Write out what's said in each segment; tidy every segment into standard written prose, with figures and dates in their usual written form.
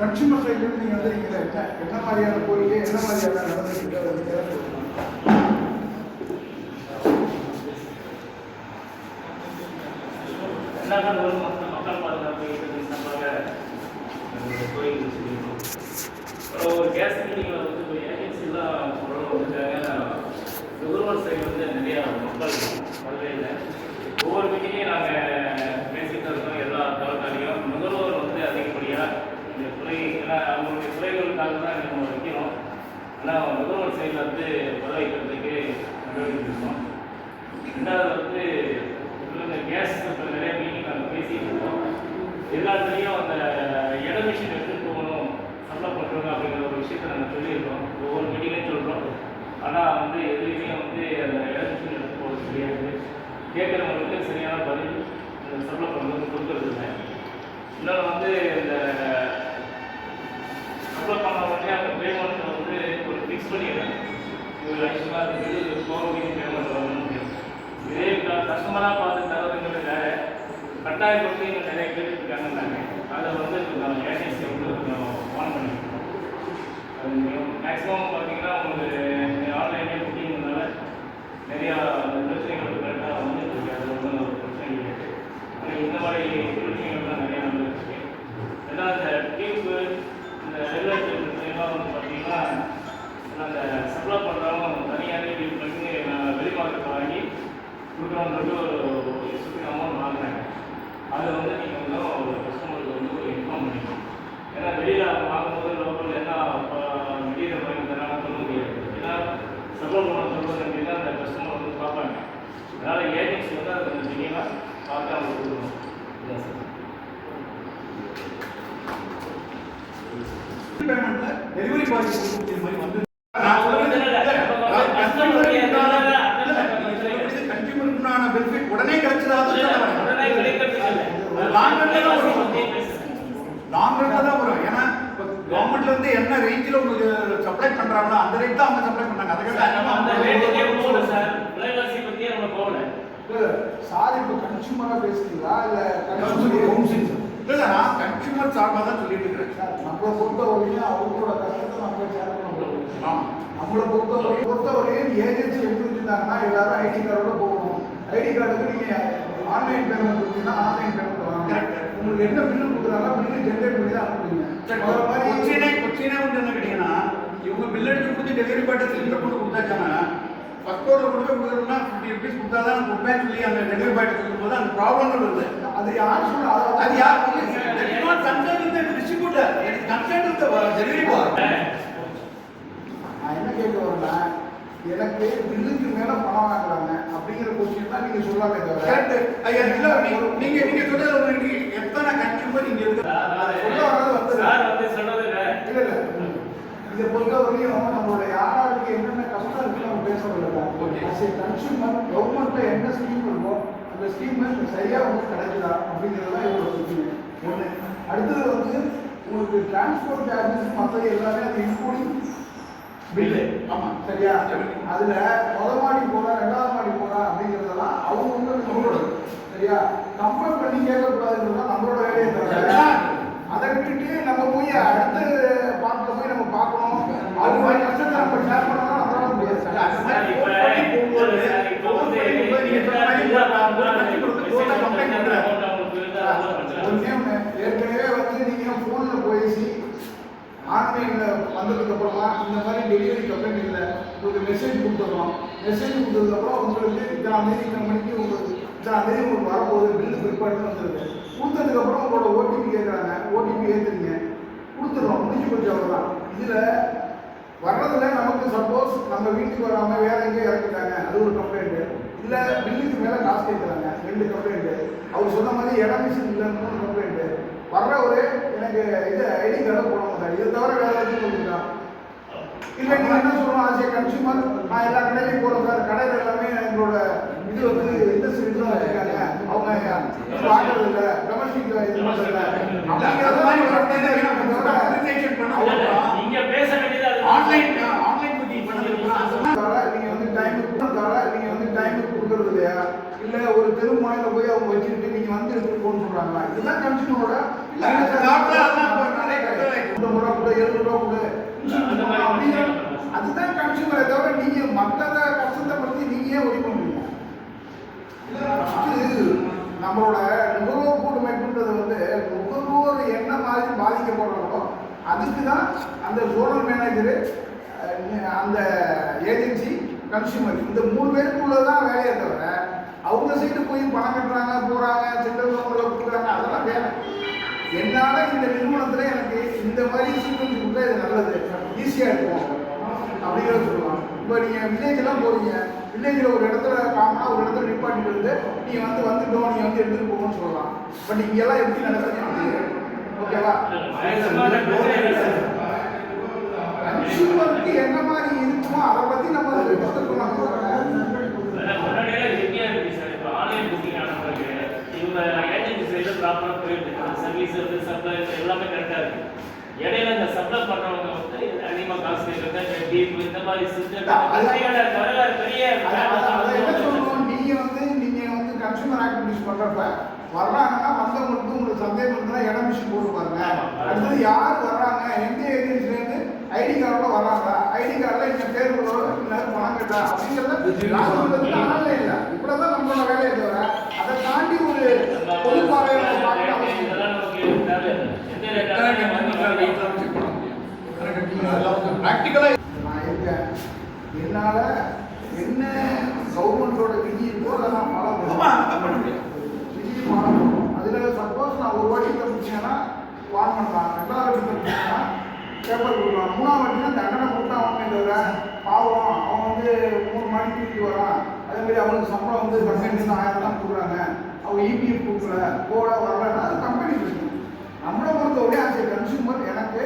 Consumer சைட்லேருந்து நீங்கள் வந்து நீங்கள் என்ன மாதிரியான கோரிக்கை என்ன மாதிரியான நடவடிக்கை மக்கள் பாதுகாப்பு சார்பாக கோரிக்கை வச்சுருக்கோம். ஒரு கேஸ் மீட்டிங்கில் வந்து இப்போ ஏஜென்சிலாம் வந்துட்டாங்க. நுகர்வோர் சைடு வந்து நிறையா மக்கள் வரவே. ஒவ்வொரு மீட்டிங்கையும் நாங்கள் பேசிட்டு இருக்கோம். எல்லா தளத்தாலையும் நுகர்வோர் வந்து அதிகப்படியாக இந்த துறைகளை அவங்களுடைய துறைகளுக்காக தான் நம்ம வைக்கிறோம். ஆனால் நுகர்வோர் சைடில் வந்து வர வைக்கிறதுக்கு நடவடிக்கை இருக்கோம். ரெண்டாவது வந்து இந்த கேஸ் இப்போ நிறைய மீட்டிங் நாங்கள் பேசிகிட்டு இருக்கோம். எல்லாத்துலேயும் அந்த இட மிஷின் எடுத்துகிட்டு போகணும் சப்ளை பண்ணுறோம் அப்படிங்கிற ஒரு விஷயத்தை நாங்கள் சொல்லியிருக்கோம். ஒவ்வொரு மீட்டிங்லையும் சொல்கிறோம். ஆனால் வந்து எதுலேயுமே வந்து அந்த இட மிஷின் எடுத்து போக தெரியாது. கேட்குறவங்களுக்கு சரியான பதில் சப்ளை பண்ணுறது கொடுக்குறது இல்லை. இன்னொன்று வந்து இந்த சப்ளை பண்ண உடனே அந்த பேமெண்ட்டை வந்து ஒரு ஃபிக்ஸ் பண்ணிடுறேன். ஒரு லட்சமாக இருக்குது கோவிட் பேமெண்ட் வரணும். இதே கஸ்டமராக பார்த்து தரதுங்கிறது வேறு கட்டாயப்படுத்தி இன்னும் நிறைய பேர் இருக்காங்கன்னாங்க. அதை வந்து கொஞ்சம் ஏஜென்சி வந்து கொஞ்சம் ஆன் பண்ணிக்கிறோம். அது மேக்ஸிமம் பார்த்தீங்கன்னா உங்களுக்கு ஆன்லைன்லேயே புக்கிங்னால நிறையா பிரச்சனைகள் கரெக்டாக வந்துருக்கு. அது ஒன்றும் ஒரு பிரச்சனை இல்லை. ஆனால் இந்த மாதிரி பிரச்சனைகள்லாம் நிறையா நடந்துருக்கு. ஏன்னா இந்த டியூப்பு இந்த ரெகுலேட்டர் பிரச்சனைலாம் வந்து பார்த்தீங்கன்னா அந்த சப்ளை பண்ணுறவங்க தனியாகவே டியூப் பண்ணி வெளி மார்க்கெட் வாங்கி கொடுக்குறோன்றது ஒரு சுற்றி அமௌண்ட் வாங்குறாங்க. அதை வந்து நீங்கள் வந்து ஒரு கஸ்டமருக்கு வந்து ஒரு இன்ஃபார்ம் பண்ணிக்கணும். ஏன்னா வெளியில் வாங்கும்போது லோக்கல் என்ன மெட்டீரியல் வாங்கி தராங்க சொல்ல முடியாது. ஏன்னா சப்ளை பண்ண சொல்கிறது அப்படின்னா அந்த கஸ்டமர் வந்து பார்ப்பாங்க. அதனால் ஏஜென்சி வந்து அதை கொஞ்சம் தெளிவாக பார்த்து அவங்க கொடுக்கணும். இதுதான் சார். பேமெண்ட்டில் டெலிவரி பாய் கொடுக்குற மாதிரி வந்து பெனிஃபிட் உடனே கிடைச்சதாவது லாங் தான் வரும். ஏன்னா இப்போ கவர்மெண்ட்ல இருந்து என்ன ரேஞ்சில் உங்களுக்கு சப்ளை பண்றாங்களோ அந்த ரேட் தான் அவங்க சப்ளை பண்ணாங்க. சார் இப்போ கன்சூமரா பேசுறீங்களா இல்ல இல்ல நான் கன்சூமர் சார்பாக தான் சொல்லிட்டு இருக்கிறேன் சார். நம்மளை பொறுத்தவரையும் அவங்களோட கஷ்டத்தை நம்ம ஷேர் பண்ண முடியும். நம்மளை பொறுத்தவரையும் ஏஜென்சி எப்படி இருந்தாங்கன்னா எல்லாரும் ஐடி கார்டோட போகணும். ஐடி கார்டுக்கு நீங்கள் ஆன்லைன் பேமெண்ட் கொடுத்தீங்கன்னா ஆன்லைன் பேமெண்ட் வாங்க. உங்களுக்கு என்ன பில்லு கொடுக்குறாங்க பில்லு ஜென்ரேட் பண்ணி தான் அனுப்புவீங்க. கொச்சினே வந்து என்ன கேட்டீங்கன்னா இவங்க பில் எடுத்து கொடுத்து டெலிவரி பாய்ட்ட சிலிண்டர் கொண்டு கொடுத்தாச்சாங்கன்னா ஃபர்ஸ்ட் ஆர்டர் கொண்டு போய் கொடுக்குறோம்னா 50 rupees கொடுத்தா தான் கொடுப்பேன்னு சொல்லி அந்த டெலிவரி பாய்ட்ட கொடுக்கும்போது அந்த ப்ராப்ளங்கள் வருது. அது யார் சொல்ல அது யார் டிஸ்ட்ரிபியூட்டர் கன்சர்ன் டெலிவரி பாய். நான் என்ன கேட்க வரேன்னா எனக்கு பில்லுக்கு மேல பணம் வாங்குறாங்க அப்படிங்கிற கொஸ்டின் தான் நீங்க சொல்லாமே தவிர கரெக்ட் ஐயா இல்ல நீங்க சொல்றது உங்களுக்கு எத்தனை கன்சூமர் இங்க இருக்கு சொல்ல வரது வந்து சார் வந்து சொல்றது இல்ல இல்ல இதை பொறுத்தவரையும் நம்மளோட யாராருக்கு என்னென்ன கஷ்டம் இருக்குன்னு நம்ம பேசுறதில்ல. அஸ் ஏ கன்சூமர் கவர்மெண்ட்ல என்ன ஸ்கீம் இருக்கோ அந்த ஸ்கீம் சரியா உங்களுக்கு கிடைக்குதா அப்படிங்கிறது தான் இவரோட பிரச்சனை ஒன்று. அடுத்தது வந்து உங்களுக்கு டிரான்ஸ்போர்ட் சார்ஜஸ் மற்றது எல்லாமே அது இன்க்ளூடிங் பில்லு. ஆமாம் சரியா. அதில் முதல் மாடி போகிறா ரெண்டாவது மாடி போகிறா அப்படிங்கிறதெல்லாம் அவங்க வந்து நம்மளோட சரியா கம்பேர் பண்ணி கேட்கக்கூடாதுங்கிறது தான் நம்மளோட வேலையை தவிர அதை விட்டுட்டு நம்ம போய் அடுத்த பார்ட்டில் போய் நம்ம பார்க்கணும். அவங்க கஷ்டத்தை நம்ம ஷேர் பண்ணலாம் நம்மளால முடியாது. ஏற்கனவே வந்து நீங்கள் ஃபோனில் பேசி ஆன்லைனில் வந்ததுக்கு அப்புறமா இந்த மாதிரி டெலிவரி கம்ப்ளைண்ட் இல்லை உங்களுக்கு மெசேஜ் கொடுத்துட்றோம். மெசேஜ் கொடுத்ததுக்கப்புறம் உங்களுக்கு இத்தனை மணிக்கு உங்களுக்கு இத்தனை தேதி உங்களுக்கு வரப்போகுது பில்லு பிற்பாடுன்னு வந்துருக்கு. கொடுத்ததுக்கப்புறம் உங்களோட ஓடிபி கேட்குறாங்க. ஓடிபி ஏற்றுறீங்க கொடுத்துட்றோம். முடிஞ்சு போச்சு அவ்வளோதான். இதில் வர்றதுல நமக்கு சப்போஸ் நம்ம வீட்டுக்கு வராமல் வேற எங்கேயும் இறக்கிட்டாங்க அது ஒரு கம்ப்ளைண்ட்டு. இல்லை பில்லுக்கு மேலே காசு கேட்குறாங்க 2 கம்ப்ளைண்ட்டு. அவர் சொன்ன மாதிரி இடம் மிஷின் இல்லைன்னு 3 கம்ப்ளைண்ட்டு. வர்ற ஒரு எனக்கு இது ஐடி கார்டை போடணும் சார். இதை தவிர வேறு ஏதாச்சும் சொல்லிட்டா இல்லை நீங்கள் என்ன சொல்லணும் ஆஸ் ஏ கன்சூமர் நான் எல்லா கடையிலையும் போகிறேன் சார். கடையில் எல்லாமே எங்களோட இது வந்து இண்டஸ்ட்ரி தான் வச்சுருக்காங்க. அவங்க வாங்குறது இல்லை டொமஸ்டிக் இது பண்ணுறதில்ல அப்படிங்கிறது மாதிரி நீங்கள் பேச வேண்டியது ஆன்லைன் புக்கிங் பண்ணுறதுனால நீங்கள் வந்து டைமுக்கு கொடுக்குறது இல்லையா இல்லை ஒரு தெருமுனையில் போய் அவங்க வச்சுக்கிட்டு நீங்கள் வந்து எடுத்துகிட்டு போகணும்னு சொல்கிறாங்களா? இதுதான் கன்சூமரோட அதுதான் கன்சியூமரை தவிர நீங்க மற்றதை கஷ்டத்தை பற்றி நீங்க ஏன் ஒளி பண்ணுவீங்க? நம்மளோட நுகர்வோர் கூட்டமைப்புன்றது வந்து நுகர்வோர் என்ன மாதிரி பாதிக்கப்படுறாங்களோ அதுக்கு தான் அந்த ஜோனல் மேனேஜரு, அந்த ஏஜென்சி, கன்சியூமர் இந்த 3 பேருக்குள்ளதான் வேலையை தவிர அவங்க சைடு போய் பணம் கட்டுறாங்க, போறாங்க, சென்ட்ரல் கவர்மெண்ட்ல கொடுக்குறாங்க, அதெல்லாம் வேலை. என்னால இந்த நிறுவனத்துல எனக்கு இந்த மாதிரி சீக்வன்ஸ் கொடுத்தா இது நல்லது, ஈஸியா இருக்கும் அப்படிங்கிறத சொல்லலாம். இப்போ நீங்க வில்லேஜ் எல்லாம் போறீங்க, வில்லேஜில் ஒரு இடத்துல காமனா ஒரு இடத்துல நிப்பாட்டிட்டு வந்து நீங்க வந்துட்டோம், நீங்க வந்து எடுத்துட்டு போகணும்னு சொல்லலாம். பட் இங்க எல்லாம் எப்படி நடக்குதுன்னு ஓகேவா? கன்சியூமருக்கு என்ன மாதிரி இருக்குமோ அதை பத்தி நம்ம எல்லாமே கரெக்டா இருக்கு. இடையில இந்த சப்ளை பண்றவங்க வந்து அதிகமா காசு கேட்கறது, டீப் இந்த மாதிரி சிஸ்டம் பெரிய நீங்க வந்து கன்சியூமர் ஆக்டிவிட்டிஸ் பண்றப்ப வர்றாங்கன்னா வந்தவங்களுக்கு உங்களுக்கு சந்தேகம் இருந்தா இடம் மிஷின் போட்டு பாருங்க. அடுத்தது யார் வர்றாங்க, எந்த ஏஜென்சில இருந்து ஐடி கார்டோட வர்றாங்க, ஐடி கார்டில் இந்த பேர் பணம் கேட்டா அப்படிங்கிறத ஆளே இல்லை. இப்படிதான் நம்மளோட வேலையை தவிர அதை தாண்டி ஒரு பொது பார்வையை பிராக்டிகலா நான் இருக்கேன். என்னால என்ன கவர்மெண்டோட விதி இருக்கோ அதை நான் ஃபாலோ பண்ணுவேன். விதியை ஃபாலோ பண்ணுவோம். அதில் சப்போஸ் நான் ஒரு வாட்டி தப்பிச்சேன்னா வான் பண்ணலாம், 2வது வாட்டி தப்பிச்சேன்னா பேப்பர் கொடுக்கலாம், 3வது வாட்டினா தண்டனை கொடுத்தா அவனே தவிர பாவம் அவன் வந்து 3 மாடி தூக்கி வரான், அதே மாதிரி அவனுக்கு சம்பளம் வந்து கம்பெனி 1000 தான் கொடுக்குறாங்க, அவங்க இபிஎஃப் கொடுக்கல போட வரலன்னா அது கம்பெனி பிரச்சனை. நம்மளை பொறுத்தவரையும் ஆச்சு கன்சியூமர் எனக்கு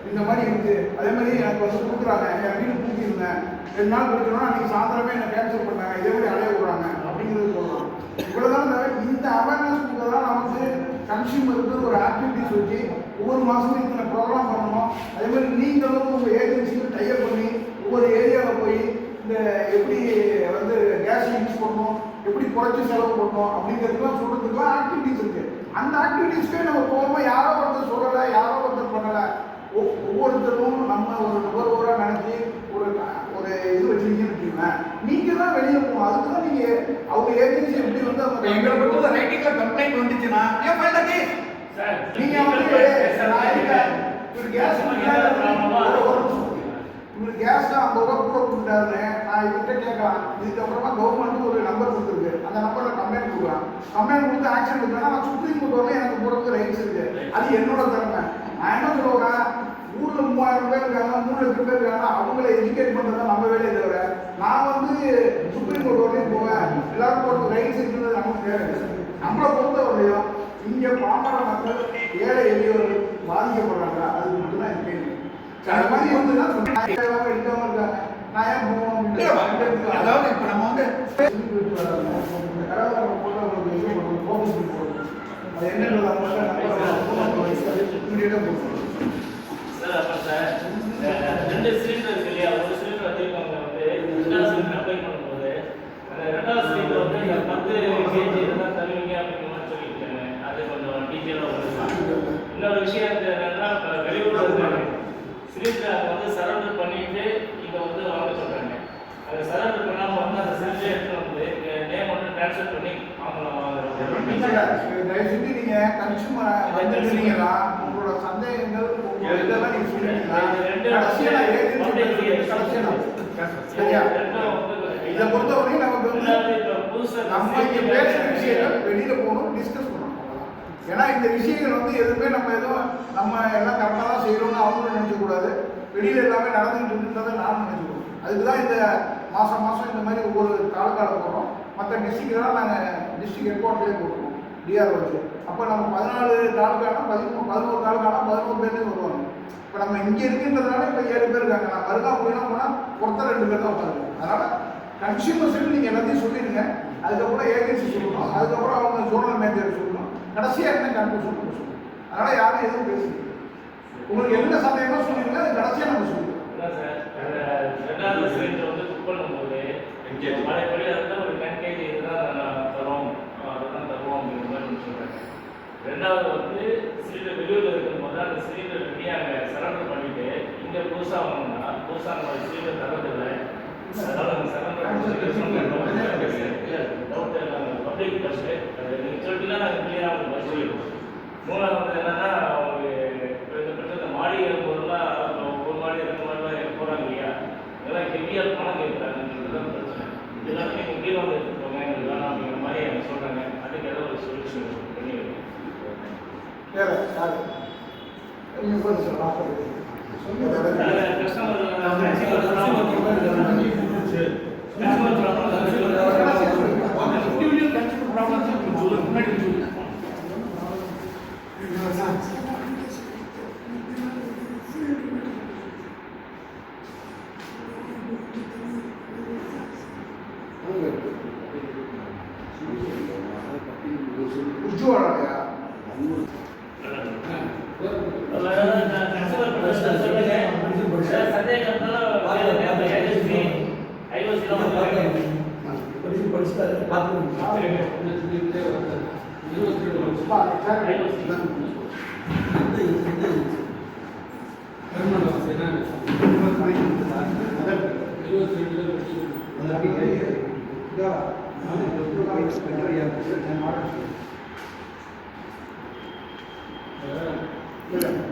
இந்த மாதிரி இருக்கு, அதே மாதிரி எனக்கு வந்து கொடுக்குறாங்க, என் வீடு பூட்டியிருந்தேன் 2 நாள் கொடுக்கணும், அன்றைக்கி சாயந்தரமே என்னை கேன்சல் பண்ணாங்க, இதே மாதிரி அலைய விடுறாங்க அப்படிங்கிறது சொல்லலாம். இவ்வளோதான் இந்த அவேர்னஸ் கொடுத்ததான் நமக்கு கன்சியூமருக்கு ஒரு ஆக்டிவிட்டிஸ் வச்சு ஒவ்வொரு மாதமும் இத்தனை ப்ரோக்ராம் பண்ணணும். அதே மாதிரி நீங்களும் உங்கள் ஏஜென்சிக்கு டைப் பண்ணி ஒவ்வொரு ஏரியாவில் போய் இந்த எப்படி வந்து கேஸ் யூஸ் பண்ணணும், எப்படி குறைச்சி செலவு பண்ணணும் அப்படிங்கிறதுலாம் சொல்கிறதுக்குலாம் ஆக்டிவிட்டிஸ் இருக்குது. அந்த ஆக்டிவிட்டீஸ்க்கே நம்ம போகும்போது யாரோ ஒருத்தர் சொல்லலை, யாரோ ஒருத்தர் பண்ணலை, ஒவ்வொருத்தரும் நம்ம ஒரு நுகர்வோராக நினச்சி ஒரு இது வச்சுருக்கீங்கன்னு வச்சுக்கோங்களேன். நீங்கள் தான் வெளியே போகணும். அதுக்கு தான் நீங்கள் அவங்க ஏஜென்சி எப்படி வந்து அவங்க எங்களை பொறுத்த ரைட்டிங்கில் கம்ப்ளைண்ட் வந்துச்சுன்னா ஏன் ஃபைல் ஆகி நீங்கள் வந்து ஒரு கேஸ் உங்களுக்கு கேஸ் தான் 50 ரூபா கூட கொடுத்துட்டாருன்னு நான் இவர்கிட்ட கேட்கலாம். இதுக்கப்புறமா கவர்மெண்ட் ஒரு நம்பர் கொடுத்துருக்கு, அந்த நம்பரில் கம்ப்ளைண்ட் கொடுக்கலாம். கம்ப்ளைண்ட் கொடுத்து ஆக்ஷன் எடுக்கணும். நான் சுப்ரீம் கோர்ட் வரல எனக்கு போகிறதுக்கு ரைட்ஸ் இருக்கு, அது என்னோட திறமை. நான் என்ன சொல்லுவேன், ஊரில் 3000 பேர் இருக்காங்க, 3 லட்சம் பேர் இருக்காங்க, அவங்கள எஜுகேட் பண்ணுறது தான் நம்ம வேலையை தவிர நான் வந்து சுப்ரீம் கோர்ட் வரலையும் போவேன், எல்லாரும் போகிறதுக்கு ரைட்ஸ் இருக்கிறது நமக்கு தேவை. நம்மளை பொறுத்தவரையும் இங்கே பாமர மக்கள் ஏழை எளியவர்கள் பாதிக்கப்படுறாங்க, அதுக்கு மட்டும்தான் எனக்கு கேள்வி. அந்த மாதிரி வந்து எடுக்காம இருக்காங்க, நான் ஏன் போவோம்? அதாவது இப்போ நம்ம வந்து அது என்னன்றது சார் 2 சிலிண்டர் இருக்கு இல்லையா, ஒரு சிலிண்டர் வச்சிருக்கவங்க வந்து 2வது சிலிண்டர் அப்ளை பண்ணும்போது அந்த 2வது சிலிண்டர் வந்து 10 கேஜி தான் தருவீங்க அப்படிங்கிற மாதிரி சொல்லியிருக்காங்க. அது கொஞ்சம் டீட்டெயிலாக வந்து இன்னொரு விஷயம் என்னன்னா, வெளியூரில் இருக்காங்க சிலிண்டர் அதை வந்து சரண்டர் பண்ணிட்டு இதை வந்து வாங்க சொல்கிறாங்க. அதை சரண்டர் பண்ணாமல் வந்து அந்த சிலிண்டர் எடுத்து வந்து நேம் வந்து ட்ரான்ஸ்ஃபர் பண்ணி வாங்கலாம். தயவுசெய்து நீங்கள் கன்சியூமரை வந்துட்டீங்கன்னா உங்களோட சந்தேகங்கள் இதெல்லாம் நீங்கள் சொல்லிட்டீங்கன்னா சரியா? இதை பொறுத்தவரையும் நமக்கு வந்து நம்ம இங்கே பேசுகிற விஷயங்கள் வெளியில் போகணும், டிஸ்கஸ் பண்ணணும். ஏன்னா இந்த விஷயங்கள் வந்து எதுவுமே நம்ம எல்லாம் கரெக்டாக தான் செய்யணும்னு அவங்களும் நினைக்கக்கூடாது. வெளியில் எல்லாமே நடந்துகிட்டு இருக்குன்றதை நான் நினைச்சுக்கணும். அதுக்கு தான் இந்த மாதம் இந்த மாதிரி ஒவ்வொரு தாலுக்கால போகிறோம். மற்ற டிஸ்ட்ரிக்ட்லாம் நாங்கள் டிஸ்ட்ரிக்ட் ஹெட் குவார்ட்டர்லேயே போட்டுருவோம் டிஆர் வச்சு. அப்போ நம்ம 14 தாலுக்கானா 11 தாலுக்கானா 11 பேருக்கு வருவாங்க. இப்போ நம்ம இங்கே இருக்குன்றதுனால இப்போ 7 பேர் இருக்காங்க. நான் மறுநாள் போயினா போனால் ஒருத்தர் 2 பேர் தான் உட்காருங்க. அதனால் கன்சியூமர் சைடு நீங்கள் எல்லாத்தையும் சொல்லிடுங்க. அதுக்கப்புறம் ஏஜென்சி சொல்லணும், அதுக்கப்புறம் அவங்க ஜோனல் மேனேஜர் சொல்லணும், கடைசியாக என்ன கன்க்ளூஷன் சொல்லணும். அதனால் யாரும் எதுவும் பேசுங்க. உங்களுக்கு என்ன சந்தேகமாக சொல்லிடுங்க, அது கடைசியாக நம்ம சொல்லுவோம். 2வது சிலிண்டர் வந்து புக் பண்ணும்போது மழைப்படி அதுதான் ஒரு 10 கேஜி இதுதான் தரோம், அதுதான் தருவோம் அப்படிங்கிற மாதிரி சொல்கிறாங்க. 2வது வந்து சிலிண்டர் வெளியூரில் இருக்கும்போது அந்த சிலிண்டர் ரெடியாக அங்கே சரண்டர் பண்ணிவிட்டு இங்கே புதுசாக வாங்கினா பெருசாக நம்ம சீக்கிரம் தரதில்லை. அதனால நம்ம டவுட் நாங்கள் பப்ளிக் ஃபஸ்ட்டு அது நீங்கள் சொல்லிட்டீங்கன்னா நாங்கள் கிளியராக உங்களுக்கு பதில் சொல்லிடுவோம். மூணாவது வந்து என்னென்னா அவங்க இந்த மாடி ஏறும்போதெல்லாம் ஒரு மாடி 2 மாடிலாம் போகிறாங்க இல்லையா, இதெல்லாம் ஹெவியாக பணம் கேட்குறாங்கன்றது தான் பிரச்சனை. இதெல்லாம் நீங்கள் கீழே வந்து எடுத்துக்கோங்க எங்களுக்கு வேணாம் அப்படிங்கிற மாதிரி அவங்க சொல்கிறாங்க. அதுக்கு ஏதோ ஒரு சொல்யூஷன் பண்ணி வைக்கணும். வேறு யார் நீங்கள் கொஞ்சம் சொல்லலாம் உஜ்வாலையா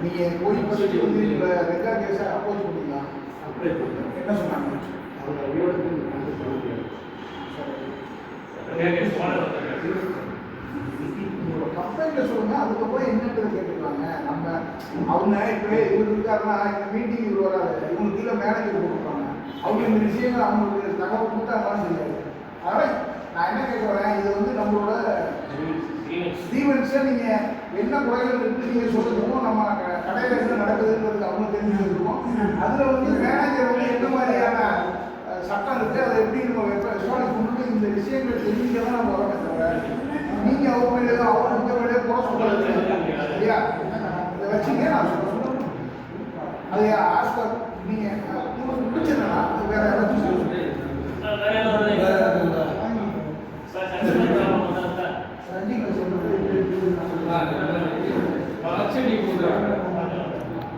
நீங்கள் போய் ஃபஸ்ட்டு வந்து இந்த ரெக்கா கேஸை அப்போஸ் பண்ணிங்களா? என்ன சொன்னாங்க? உங்களோட கம்ப்ளைண்ட்டை சொல்லுங்கள், அதுக்கப்புறம் என்னன்றது கேட்டுக்கலாங்க. நம்ம அவங்க இப்போ இவர் இருக்காருன்னா இந்த மீட்டிங் இவர் வராது, இவங்களுக்கு கீழே மேனேஜர் கொடுப்பாங்க. அவங்க இந்த விஷயங்கள் அவங்களுக்கு தகவல் கொடுத்தாங்கன்னு தெரியாது. அதனால் நான் என்ன கேட்க வரேன், இது வந்து நம்மளோட ஈவெண்ட்ஸை நீங்கள் என்ன குறைகள் இருக்குன்னு நீங்கள் சொல்லிருக்கோம், நம்ம கடையில் என்ன நடக்குதுன்றது அவங்க தெரிஞ்சுருக்கோம். அதில் வந்து மேனேஜர் வந்து என்ன மாதிரியான சட்டம் இருக்குது, அதை எப்படி நம்ம எஸ்டாலிஷ் பண்ணிட்டு இந்த விஷயங்கள் தெரிஞ்சுக்க தான் நம்ம வரமே தவிர நீங்கள் அவர் மேலே அவர் இந்த மேலே போக சொல்லுறது இல்லையா? இதை வச்சுங்க நான் சொல்கிறேன். அது ஆஸ்பர் நீங்கள் உங்களுக்கு பிடிச்சதுன்னா அது வேறு யாராச்சும் சொல்லுங்கள்.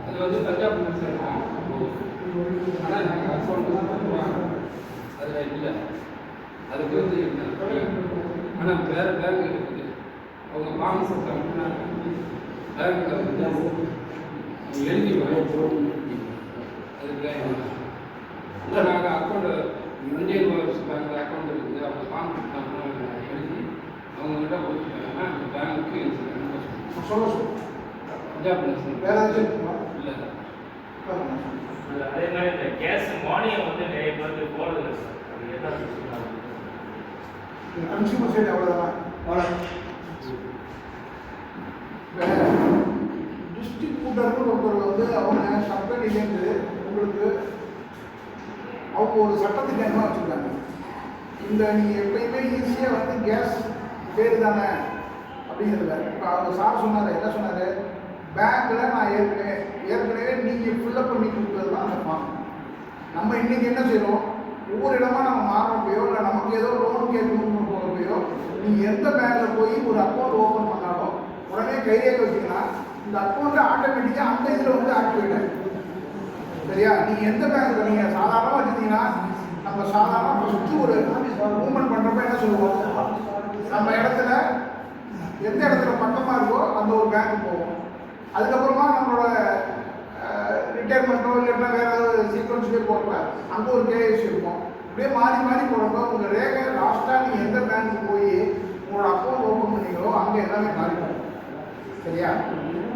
அது வந்து பஞ்சாப் ஆனால் நாங்கள் அக்கௌண்ட் அதில் இல்லை. அதுக்கு வந்து ஆனால் வேறு பேங்க் இருக்குது. அவங்க ஃபார்ம் கொடுத்தாங்கன்னா பேங்க்கில் வந்து எழுதி வாங்கிப்போம். அதுக்கு இல்லை நாங்கள் அக்கௌண்ட்டு இந்தியன் ஓவர்ஸ் பேங்க்கில் அக்கௌண்ட் இருக்குது. அவங்க ஃபார்ம் கொடுத்தாங்கன்னா எழுதி அவங்ககிட்ட கொடுத்துட்டாங்கன்னா அந்த பேங்க்கு சொல்ல பஞ்சாப் நேஷனல் வேறு ஏதாச்சும் இல்லை. அதே மாதிரி இந்த கேஸ் மானியம் வந்து நிறைய பேருக்கு போடுறது சார். அது என்ன கன்சியூமர் சைடு அவ்வளோதான். டிஸ்ட்ரிபியூட்டர்னு ஒருத்தர் வந்து அவங்க கம்பெனிலேருந்து உங்களுக்கு அவங்க ஒரு சட்டத்திட்டமாக வச்சுருக்காங்க. இந்த நீங்கள் எப்பயுமே ஈஸியாக வந்து கேஸ் பேர் தானே அப்படிங்கிறதுல இப்போ அவங்க சார் சொன்னார், என்ன சொன்னார், பேங்க்கில் நான் ஏற்கனவே நீங்கள் ஃபில்லப் பண்ணி கொடுத்தது தான் அந்த ஃபார்ம். நம்ம இன்றைக்கி என்ன செய்கிறோம், ஒவ்வொரு இடமா நம்ம மாறுறப்பையோ இல்லை நமக்கு ஏதோ லோன் கேட்கணும்னு போகிறப்பையோ நீங்கள் எந்த பேங்க்கில் போய் ஒரு அக்கௌண்ட் ஓப்பன் பண்ணாலும் உடனே கைரேகை வச்சிங்கன்னா இந்த அக்கௌண்ட்டை ஆட்டோமேட்டிக்காக அந்த இதில் வந்து ஆக்டிவேட் ஆகிடும். சரியா? நீங்கள் எந்த பேங்க்கில் நீங்கள் சாதாரணமாக வச்சுருந்தீங்கன்னா நம்ம சாதாரணமாக ஃபஸ்ட்டு ஒரு மூவ்மெண்ட் பண்ணுறப்ப என்ன சொல்லுவோம், நம்ம இடத்துல எந்த இடத்துல பக்கமாக இருக்கோ அந்த ஒரு பேங்க் போவோம். அதுக்கப்புறமா நம்மளோட ரிட்டையர்மெண்ட்டோ இல்லைன்னா வேறு ஏதாவது சீக்வன்ஸ்லேயே போகிறப்ப அங்கே ஒரு கேஎஸ் இருக்கும். இப்படியே மாறி மாறி போகிறப்ப உங்கள் ரேகை லாஸ்ட்டாக நீங்கள் எந்த பேங்க்கு போய் உங்களோட அக்கௌண்ட் ஓப்பன் பண்ணீங்களோ அங்கே எல்லாமே மாறிடும். சரியா?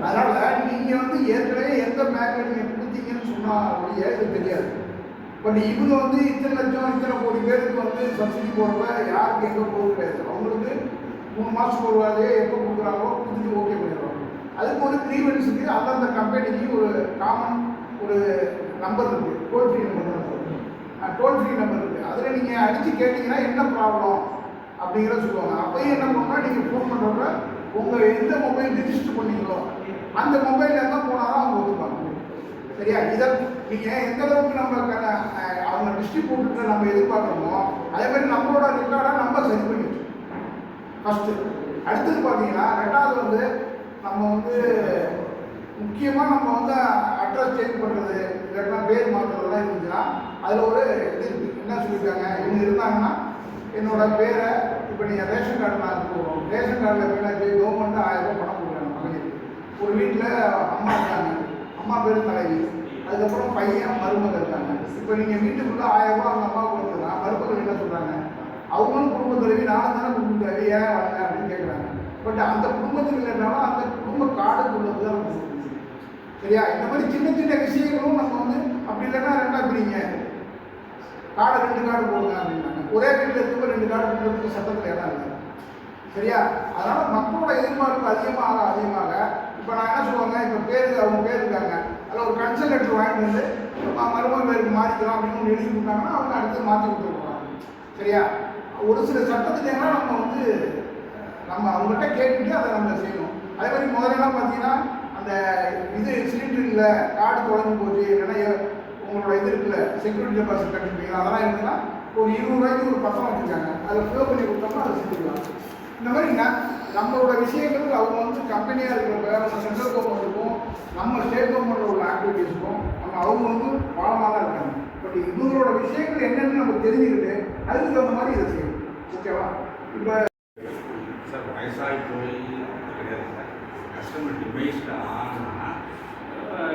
அதனால் நீங்கள் வந்து ஏற்கனவே எந்த பேங்க்கில் நீங்கள் கொடுத்தீங்கன்னு சொன்னாலும் இது தெரியாது. பட் இவங்க வந்து இத்தனை லட்சம் இத்தனை கோடி பேருக்கு வந்து சப்சிடி போகிறப்ப யாருக்கு எங்கே போகுது கிடையாது. அவங்களுக்கு 3 மாதத்துக்கு ஒரு வேலையை எப்போ கொடுக்குறாங்களோ கொடுத்துட்டு ஓகே பண்ணிடுவாங்க. அதுக்கு ஒரு க்ரீவன்ஸுக்கு அந்தந்த கம்பெனிக்கு ஒரு காமன் ஒரு நம்பர் இருக்குது, டோல் ஃப்ரீ நம்பர் இருக்குது. அதில் நீங்கள் அடித்து கேட்டிங்கன்னா என்ன ப்ராப்ளம் அப்படிங்கிறத சொல்லுவாங்க. அப்போயும் என்ன பண்ணால் நீங்கள் ஃபோன் பண்ணுறப்ப உங்கள் எந்த மொபைல் ரிஜிஸ்டர் பண்ணீங்களோ அந்த மொபைலில் இருந்தால் போனால் தான் அவங்க ஒத்துப்பாங்க. சரியா? இதை நீங்கள் எந்த அளவுக்கு நம்ம அவங்க டிஸ்ட்ரிபியூட்டரை நம்ம எதிர்பார்க்குறோமோ அதே மாதிரி நம்மளோட ரெக்கார்டை நம்ம சரி பண்ணி வச்சோம் ஃபஸ்ட்டு. அடுத்தது பார்த்தீங்கன்னா ரெண்டாவது வந்து நம்ம வந்து முக்கியமாக நம்ம வந்து அட்ரஸ் சேஞ்ச் பண்ணுறது இல்லைன்னா பேர் மாற்றுறதுலாம் இருந்துச்சுன்னா அதில் ஒரு இது இருக்குது. என்ன சொல்லியிருக்காங்க, இவங்க இருந்தாங்கன்னா என்னோட பேரை இப்போ நீங்கள் ரேஷன் கார்டு நான் போடுறோம், ரேஷன் கார்டில் பேனாச்சு கவர்மெண்ட்டு 1000 ரூபாய் பணம் கொடுக்குறாங்க மகளிருக்கு. ஒரு வீட்டில் அம்மா இருக்காங்க, அம்மா பேர் தலைவி, அதுக்கப்புறம் பையன் மருமகள் இருக்காங்க. இப்போ நீங்கள் வீட்டுக்குள்ளே 1000 ரூபாய் அந்த அம்மாவுக்கு கொடுக்குறா, மருமகள் என்ன சொல்கிறாங்க, அவங்களும் குடும்ப தலைவி, நானும் தானே குடும்ப தலைவி, ஏன் வரல அப்படின்னு கேட்குறாங்க. பட் அந்த குடும்பத்தில் இல்லைனாலும் அந்த குடும்ப கார்டுக்குள்ளது தான் நம்ம கொடுக்கணும். சரியா? இந்த மாதிரி சின்ன சின்ன விஷயங்களும் நம்ம வந்து அப்படி இல்லைன்னா ரெண்டா பிரிங்க, கார்டு 2 கார்டு போடுங்க அப்படின்னாங்க. ஒரே வீட்டில் இருக்கும்போது 2 கார்டு போடுறதுக்கு சட்டத்தில் இடம் இல்லை. சரியா? அதனால் மக்களோட எதிர்பார்ப்பு அதிகமாக இப்போ நான் என்ன சொல்லுவாங்க, இப்போ பேர் அவங்க பேர் இருக்காங்க, அதில் ஒரு கன்சல்ட் லெட்டர் வாங்கிட்டு வந்து மருமகள் பேருக்கு மாற்றிக்கலாம் அப்படின்னு எழுதி கொடுத்தாங்கன்னா அவங்க அடுத்து மாற்றி கொடுத்துருவாங்க. சரியா? ஒரு சில சட்டத்துலேனா நம்ம வந்து நம்ம அவங்ககிட்ட கேட்டுட்டு அதை நம்ம செய்யணும். அதே மாதிரி முதலெல்லாம் பார்த்தீங்கன்னா அந்த இது சிலிண்டர் இல்லை, கார்டு தொலைஞ்சு போச்சு, இல்லைன்னா உங்களோட இது இருக்குல்ல செக்யூரிட்டி டெபாசிட் கட்டிருப்பீங்க, அதெல்லாம் இருந்ததுன்னா ஒரு 20 ரூபாய்க்கு ஒரு பத்திரம் வச்சுருக்காங்க, அதில் ஃபில் பண்ணி கொடுத்தோம்னா அதை செஞ்சுக்கலாம். இந்த மாதிரி நம்மளோட விஷயங்கள் அவங்க வந்து கம்பெனியாக இருக்கிறப்ப நம்ம சென்ட்ரல் கவர்மெண்ட்டுக்கும் நம்ம ஸ்டேட் கவர்மெண்ட்டில் உள்ள ஆக்டிவிட்டீஸுக்கும் அவங்க வந்து பாலமாக தான் இருக்காங்க. பட் இவங்களோட விஷயங்கள் என்னென்னு நம்ம தெரிஞ்சுக்கிட்டு அதுக்கு தகுந்த மாதிரி இதை செய்யணும். ஓகேவா? இப்போ சார் வயசாகி போய் கிடையாது சார், கஸ்டமர் டிவைஸ்டாக ஆகணும்னா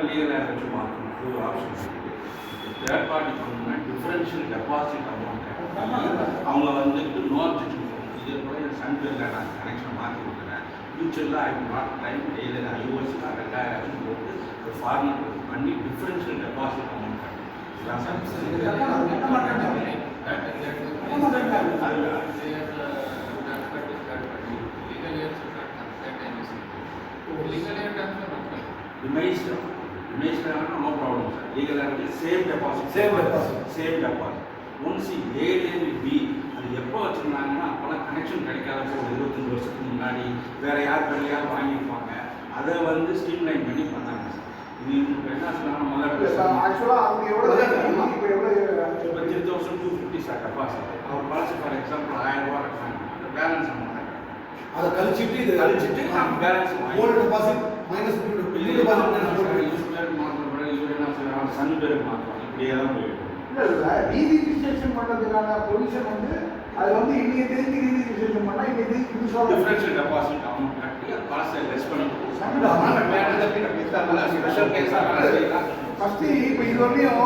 லீகல் ஆக்ட் மாற்றணும், ஒரு ஆப்ஷன் இருக்குது. தேர்ட் பார்ட்டி பண்ணணும்னா டிஃபரன்ஷியல் டெபாசிட் அமௌண்ட் அவங்க வந்துட்டு நோ அப்ஜெக்ஷன் பண்ணணும். இதே போல் என் சன் பேரில் நான் கனெக்ஷனை மாற்றி கொடுக்குறேன், ஃபியூச்சரில் ஐ நாட் டைம் டெய்லி ஐஓஎஸ்லாம் 2000 போட்டு ஒரு ஃபார்மேட் பண்ணி டிஃபரன்ஷியல் டெபாசிட் அமௌண்ட் இதுதான் sir. no problem sir. Legal entity same deposit. Once A and B அது எப்போ வச்சுருந்தாங்கன்னா அப்போலாம் கனெக்ஷன் கிடைக்காதப்போ 25 வருஷத்துக்கு முன்னாடி வேறு யார் வழியாக வாங்கியிருப்பாங்க, அதை வந்து ஸ்ட்ரீம்லைன் பண்ணி பண்ணாங்க சார். இது இப்போ என்ன சொன்னாங்க, முதல்ல ஆக்சுவலாக அவங்க எவ்வளோ இப்போ 3250 சார் டெபாசிட். அவர் பாலிசி ஃபார் எக்ஸாம்பிள் 1000 ரூபா இருக்காங்க, அந்த பேலன்ஸ் அமௌண்ட் அதை கழிச்சிட்டு நம்ம balance old deposit minus new deposit son பேருக்கு மாற்றுவாங்க, இப்படியே தான் போயிடும். இல்லை ரீரிஜிஸ்ட்ரேஷன் பண்ணுறதுக்கான பொசிஷன் வந்து அது வந்து இன்னைய தேதி ரீரிஜிஸ்ட்ரேஷன் பண்ணால் இன்னைய தேதி புதுசாக டிஃபரன்ஷியல் டெபாசிட் அமௌண்ட் கட்டி காசை லெஸ் பண்ணி ஃபஸ்ட்டு இப்போ இது வரையும்